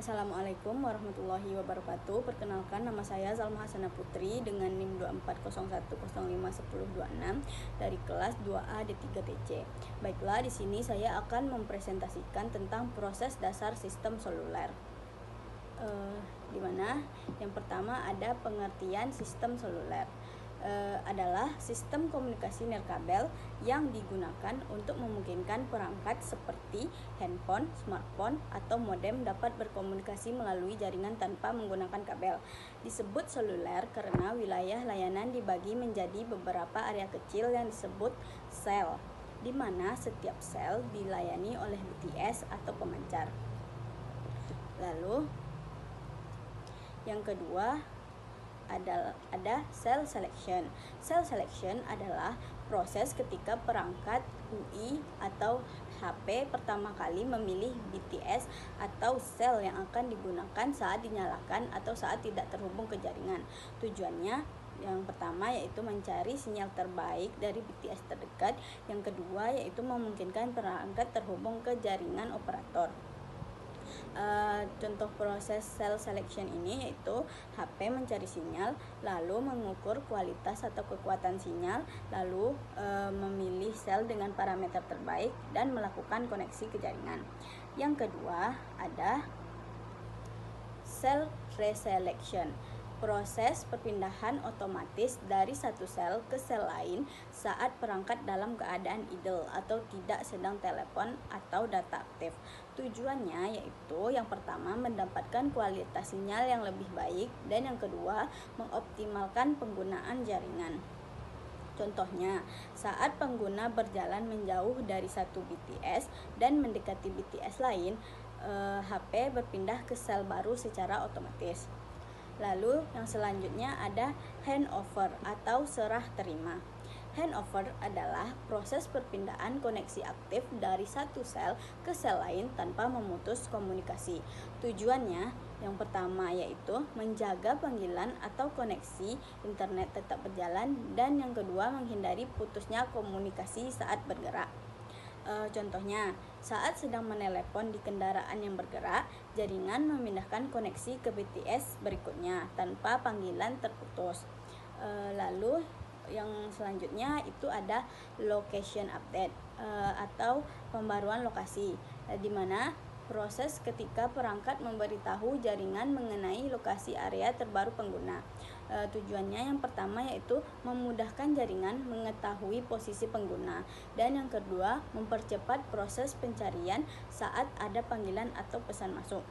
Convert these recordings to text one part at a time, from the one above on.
Assalamualaikum warahmatullahi wabarakatuh. Perkenalkan, nama saya Salma Hasanah Putri dengan NIM 2401051026 dari kelas 2A D3 TC. Baiklah, di sini saya akan mempresentasikan tentang proses dasar sistem seluler. Di mana yang pertama ada pengertian sistem seluler. Adalah sistem komunikasi nirkabel yang digunakan untuk memungkinkan perangkat seperti handphone, smartphone, atau modem dapat berkomunikasi melalui jaringan tanpa menggunakan kabel. Disebut seluler karena wilayah layanan dibagi menjadi beberapa area kecil yang disebut sel, di mana setiap sel dilayani oleh BTS atau pemancar. Lalu yang kedua ada cell selection. Cell selection adalah proses ketika perangkat UI atau HP pertama kali memilih BTS atau sel yang akan digunakan saat dinyalakan atau saat tidak terhubung ke jaringan. Tujuannya yang pertama yaitu mencari sinyal terbaik dari BTS terdekat. Yang kedua yaitu memungkinkan perangkat terhubung ke jaringan operator. Contoh proses cell selection ini yaitu HP mencari sinyal, lalu mengukur kualitas atau kekuatan sinyal, lalu memilih sel dengan parameter terbaik dan melakukan koneksi ke jaringan. Yang kedua ada cell reselection. Proses perpindahan otomatis dari satu sel ke sel lain saat perangkat dalam keadaan idle atau tidak sedang telepon atau data aktif. Tujuannya yaitu yang pertama mendapatkan kualitas sinyal yang lebih baik dan yang kedua mengoptimalkan penggunaan jaringan. Contohnya, saat pengguna berjalan menjauh dari satu BTS dan mendekati BTS lain, HP berpindah ke sel baru secara otomatis. Lalu yang selanjutnya ada handover atau serah terima. Handover adalah proses perpindahan koneksi aktif dari satu sel ke sel lain tanpa memutus komunikasi. Tujuannya yang pertama yaitu menjaga panggilan atau koneksi internet tetap berjalan dan yang kedua menghindari putusnya komunikasi saat bergerak. Contohnya, saat sedang menelepon di kendaraan yang bergerak, jaringan memindahkan koneksi ke BTS berikutnya tanpa panggilan terputus. Lalu yang selanjutnya itu ada location update atau pembaruan lokasi, di mana proses ketika perangkat memberitahu jaringan mengenai lokasi area terbaru pengguna. Tujuannya yang pertama yaitu memudahkan jaringan mengetahui posisi pengguna dan yang kedua mempercepat proses pencarian saat ada panggilan atau pesan masuk.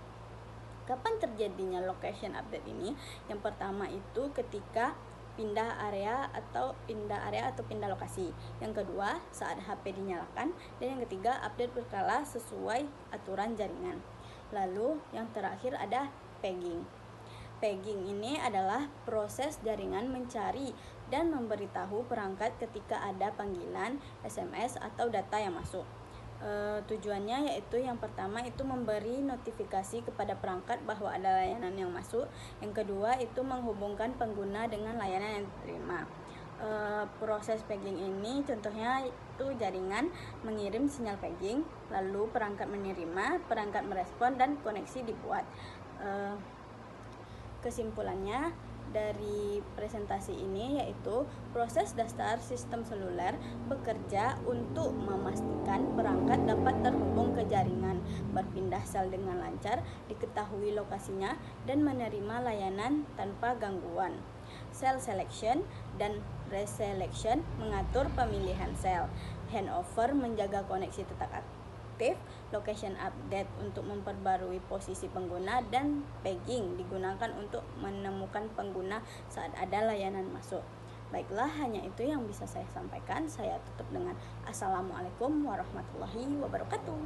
Kapan terjadinya location update ini? Yang pertama itu ketika pindah area atau pindah lokasi. Yang kedua saat HP dinyalakan dan yang ketiga update berkala sesuai aturan jaringan. Lalu yang terakhir ada pegging. Pegging ini adalah proses jaringan mencari dan memberitahu perangkat ketika ada panggilan, SMS atau data yang masuk. Tujuannya yaitu yang pertama itu memberi notifikasi kepada perangkat bahwa ada layanan yang masuk. Yang kedua itu menghubungkan pengguna dengan layanan yang diterima. Proses pegging ini contohnya itu jaringan mengirim sinyal pegging, lalu perangkat menerima, perangkat merespon dan koneksi dibuat. Kesimpulannya dari presentasi ini yaitu proses dasar sistem seluler bekerja untuk memastikan perangkat dapat terhubung ke jaringan, berpindah sel dengan lancar, diketahui lokasinya, dan menerima layanan tanpa gangguan. Cell selection dan reselection mengatur pemilihan sel. Handover menjaga koneksi tetap aktif, location update untuk memperbarui posisi pengguna, dan pegging digunakan untuk menemukan pengguna saat ada layanan masuk. Baiklah, hanya itu yang bisa saya sampaikan. Saya tutup dengan Assalamualaikum warahmatullahi wabarakatuh.